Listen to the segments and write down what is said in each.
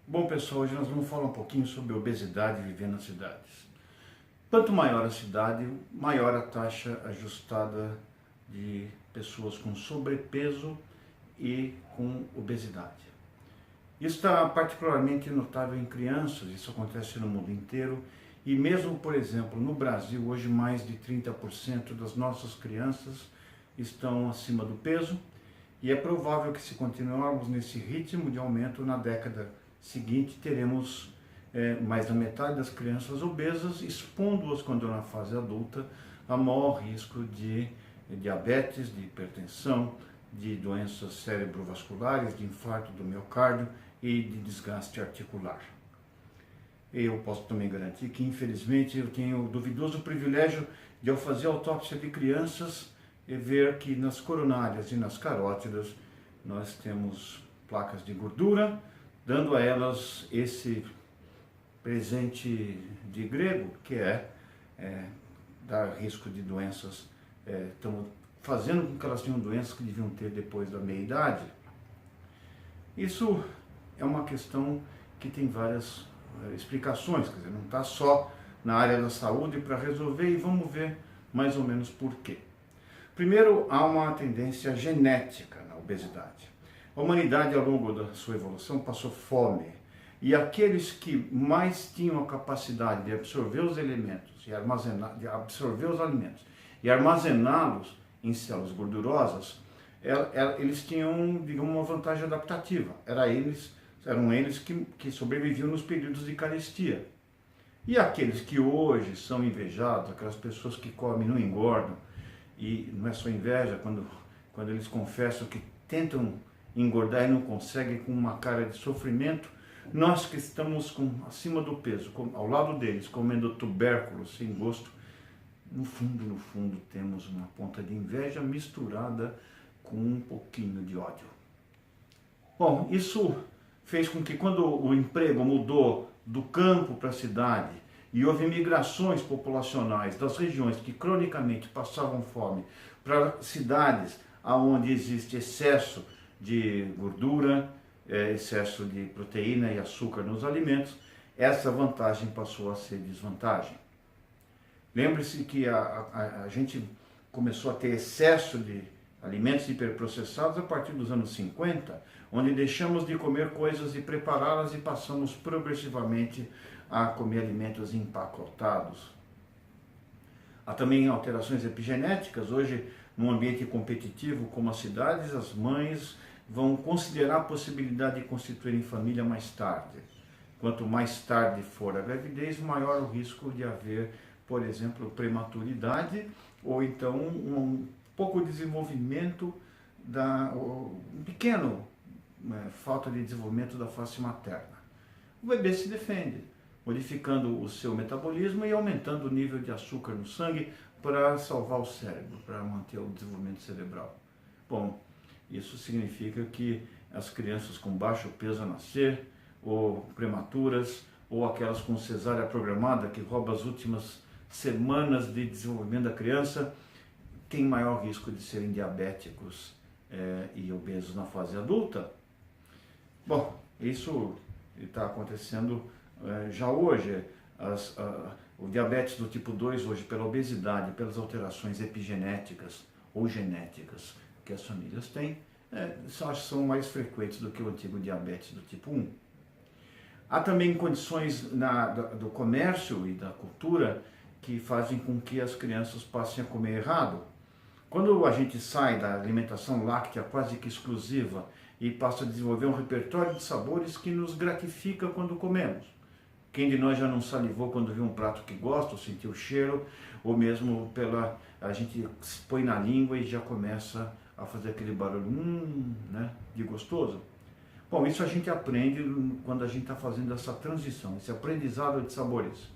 Bom, pessoal, hoje nós vamos falar um pouquinho sobre obesidade e viver nas cidades. Quanto maior a cidade, maior a taxa ajustada de pessoas com sobrepeso e com obesidade. Isso está particularmente notável em crianças, isso acontece no mundo inteiro, e mesmo, por exemplo, no Brasil, hoje mais de 30% das nossas crianças estão acima do peso, e é provável que, se continuarmos nesse ritmo de aumento, na década seguinte teremos mais da metade das crianças obesas, expondo-as, quando na fase adulta, a maior risco de diabetes, de hipertensão, de doenças cerebrovasculares, de infarto do miocárdio e de desgaste articular. Eu posso também garantir que, infelizmente, eu tenho o duvidoso privilégio de, ao fazer autópsia de crianças, ver que nas coronárias e nas carótidas nós temos placas de gordura, dando a elas esse presente de grego, que é dar risco de doenças, estão fazendo com que elas tenham doenças que deviam ter depois da meia-idade. Isso é uma questão que tem várias explicações, quer dizer, não está só na área da saúde para resolver, e vamos ver mais ou menos por quê. Primeiro, há uma tendência genética na obesidade. A humanidade, ao longo da sua evolução, passou fome, e aqueles que mais tinham a capacidade de absorver os elementos e de absorver os alimentos e armazená-los em células gordurosas, eles tinham, digamos, uma vantagem adaptativa. Eram eles que sobreviviam nos períodos de carestia. E aqueles que hoje são invejados, aquelas pessoas que comem e não engordam, e não é só inveja, quando eles confessam que tentam engordar e não conseguem, com uma cara de sofrimento, nós que estamos acima do peso, ao lado deles, comendo tubérculos sem gosto, no fundo temos uma ponta de inveja misturada com um pouquinho de ódio. Bom, isso fez com que, quando o emprego mudou do campo para a cidade e houve migrações populacionais das regiões que cronicamente passavam fome para cidades onde existe excesso de gordura, excesso de proteína e açúcar nos alimentos, essa vantagem passou a ser desvantagem. Lembre-se que a gente começou a ter excesso de alimentos hiperprocessados a partir dos anos 50, onde deixamos de comer coisas e prepará-las e passamos progressivamente a comer alimentos empacotados. Há também alterações epigenéticas. Hoje, num ambiente competitivo como as cidades, as mães vão considerar a possibilidade de constituírem família mais tarde. Quanto mais tarde for a gravidez, maior o risco de haver, por exemplo, prematuridade, ou então um pouco desenvolvimento, um pequeno falta de desenvolvimento da face materna. O bebê se defende, modificando o seu metabolismo e aumentando o nível de açúcar no sangue para salvar o cérebro, para manter o desenvolvimento cerebral. Bom, isso significa que as crianças com baixo peso a nascer, ou prematuras, ou aquelas com cesárea programada, que rouba as últimas semanas de desenvolvimento da criança, têm maior risco de serem diabéticos e obesos na fase adulta. Bom, isso está acontecendo já hoje. O diabetes do tipo 2 hoje, pela obesidade, pelas alterações epigenéticas ou genéticas que as famílias têm, são mais frequentes do que o antigo diabetes do tipo 1. Há também condições do comércio e da cultura que fazem com que as crianças passem a comer errado. Quando a gente sai da alimentação láctea quase que exclusiva e passa a desenvolver um repertório de sabores que nos gratifica quando comemos. Quem de nós já não salivou quando viu um prato que gosta, ou sentiu o cheiro, ou mesmo a gente põe na língua e já começa a fazer aquele barulho né, de gostoso? Bom, isso a gente aprende quando a gente está fazendo essa transição, esse aprendizado de sabores.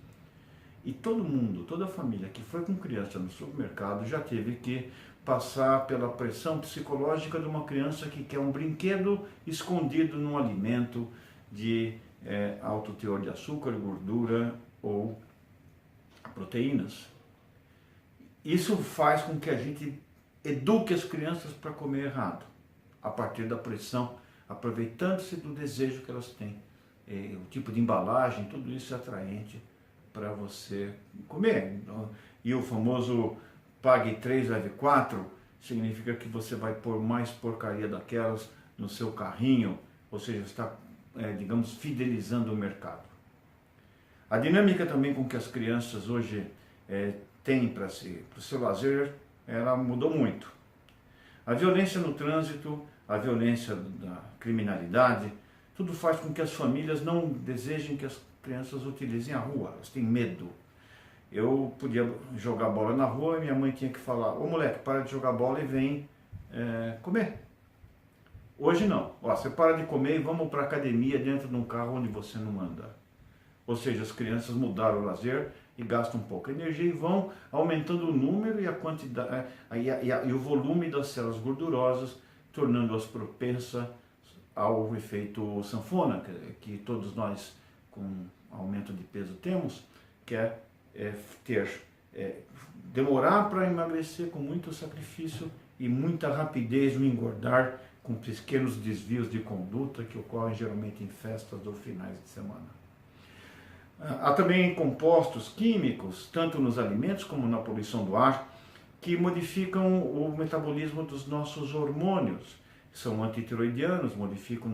E todo mundo, toda a família que foi com criança no supermercado já teve que passar pela pressão psicológica de uma criança que quer um brinquedo escondido num alimento de alto teor de açúcar, gordura ou proteínas. Isso faz com que a gente eduque as crianças para comer errado, a partir da pressão, aproveitando-se do desejo que elas têm o tipo de embalagem, tudo isso é atraente para você comer. E o famoso pague 3, leve 4, significa que você vai pôr mais porcaria daquelas no seu carrinho, ou seja, está, digamos, fidelizando o mercado. A dinâmica também com que as crianças hoje têm para o seu lazer, ela mudou muito. A violência no trânsito, a violência da criminalidade, tudo faz com que as famílias não desejem que as crianças utilizem a rua, elas têm medo. Eu podia jogar bola na rua e minha mãe tinha que falar: ô moleque, para de jogar bola e vem comer. Hoje não. Você para de comer e vamos para a academia dentro de um carro onde você não anda. Ou seja, as crianças mudaram o lazer e gastam um pouco de energia e vão aumentando o número e a quantidade e o volume das células gordurosas, tornando-as propensas ao efeito sanfona, que todos nós com aumento de peso temos, que é demorar para emagrecer com muito sacrifício e muita rapidez no engordar, com pequenos desvios de conduta que ocorrem geralmente em festas ou finais de semana. Há também compostos químicos, tanto nos alimentos como na poluição do ar, que modificam o metabolismo dos nossos hormônios. São antitiroidianos, modificam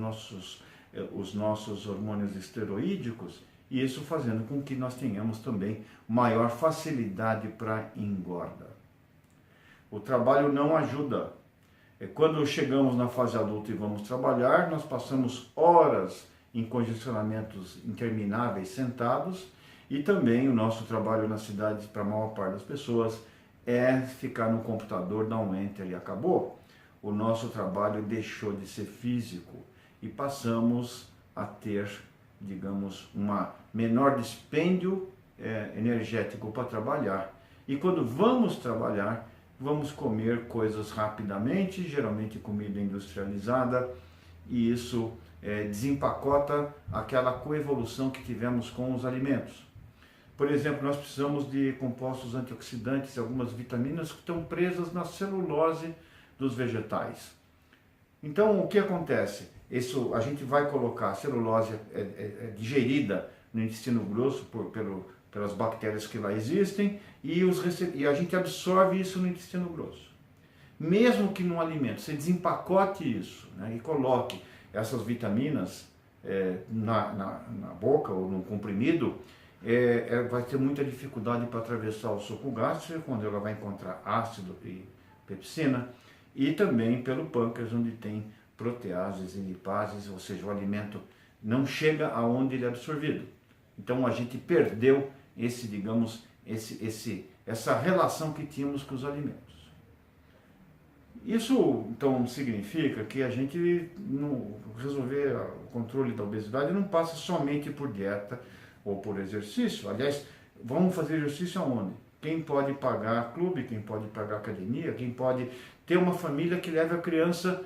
os nossos hormônios esteroídicos, e isso fazendo com que nós tenhamos também maior facilidade para engorda. O trabalho não ajuda. Quando chegamos na fase adulta e vamos trabalhar, nós passamos horas em congestionamentos intermináveis sentados, e também o nosso trabalho na cidade, para a maior parte das pessoas, é ficar no computador, dar um enter e acabou. O nosso trabalho deixou de ser físico e passamos a ter, digamos, uma menor dispêndio energético para trabalhar. E quando vamos trabalhar, vamos comer coisas rapidamente, geralmente comida industrializada, e isso desempacota aquela coevolução que tivemos com os alimentos. Por exemplo, nós precisamos de compostos antioxidantes e algumas vitaminas que estão presas na celulose dos vegetais. Então, o que acontece? A gente vai colocar a celulose digerida no intestino grosso pelas bactérias que lá existem e a gente absorve isso no intestino grosso. Mesmo que no alimento você desempacote isso, né, e coloque essas vitaminas na boca ou no comprimido, vai ter muita dificuldade para atravessar o suco gástrico, quando ela vai encontrar ácido e pepsina, e também pelo pâncreas, onde tem proteases e lipases, ou seja, o alimento não chega aonde ele é absorvido. Então a gente perdeu essa relação que tínhamos com os alimentos. Isso, então, significa que a gente resolver o controle da obesidade não passa somente por dieta ou por exercício. Aliás, vamos fazer exercício aonde? Quem pode pagar clube, quem pode pagar academia, quem pode ter uma família que leve a criança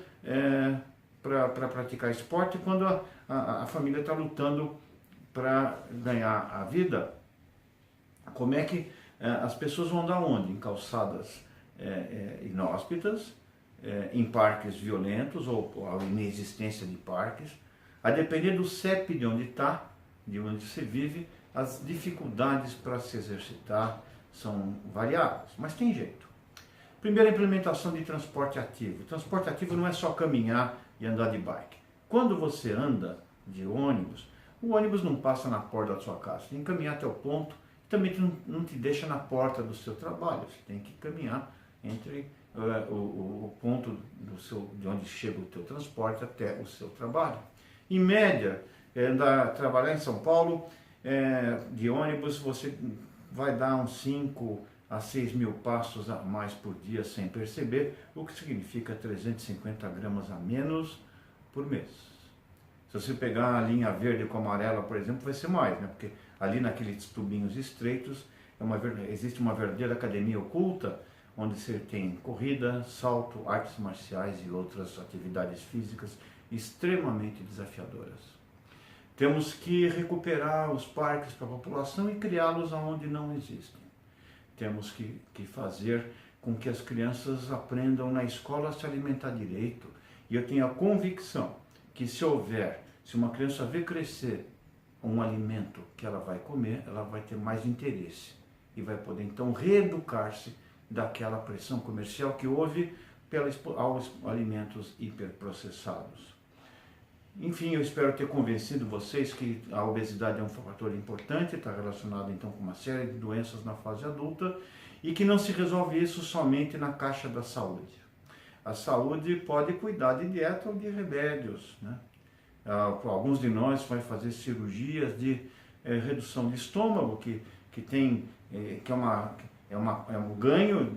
para praticar esporte quando a família está lutando para ganhar a vida. Como é que as pessoas vão dar onde? Em calçadas inóspitas, em parques violentos ou a inexistência de parques. A depender do CEP de onde está, de onde você vive, as dificuldades para se exercitar são variáveis, mas tem jeito. Primeiro, a implementação de transporte ativo. Transporte ativo não é só caminhar e andar de bike. Quando você anda de ônibus, o ônibus não passa na porta da sua casa, você tem que caminhar até o ponto, também não te deixa na porta do seu trabalho, você tem que caminhar entre o ponto de onde chega o teu transporte até o seu trabalho. Em média, trabalhar em São Paulo, de ônibus, você vai dar uns 5 a 6 mil passos a mais por dia sem perceber, o que significa 350 gramas a menos por mês. Se você pegar a linha verde com a amarela, por exemplo, vai ser mais, né? Porque ali naqueles tubinhos estreitos existe uma verdadeira academia oculta, onde você tem corrida, salto, artes marciais e outras atividades físicas extremamente desafiadoras. Temos que recuperar os parques para a população e criá-los onde não existem. Temos que fazer com que as crianças aprendam na escola a se alimentar direito. E eu tenho a convicção que se uma criança vê crescer um alimento que ela vai comer, ela vai ter mais interesse e vai poder então reeducar-se daquela pressão comercial que houve aos alimentos hiperprocessados. Enfim, eu espero ter convencido vocês que a obesidade é um fator importante, está relacionado então com uma série de doenças na fase adulta e que não se resolve isso somente na caixa da saúde. A saúde pode cuidar de dieta ou de remédios, né? Alguns de nós vão fazer cirurgias de redução de estômago, que é um ganho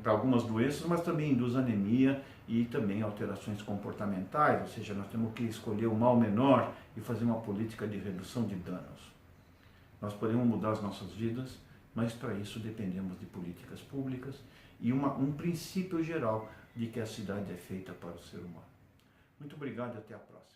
para algumas doenças, mas também induz anemia e também alterações comportamentais, ou seja, nós temos que escolher o mal menor e fazer uma política de redução de danos. Nós podemos mudar as nossas vidas, mas para isso dependemos de políticas públicas e um princípio geral de que a cidade é feita para o ser humano. Muito obrigado e até a próxima.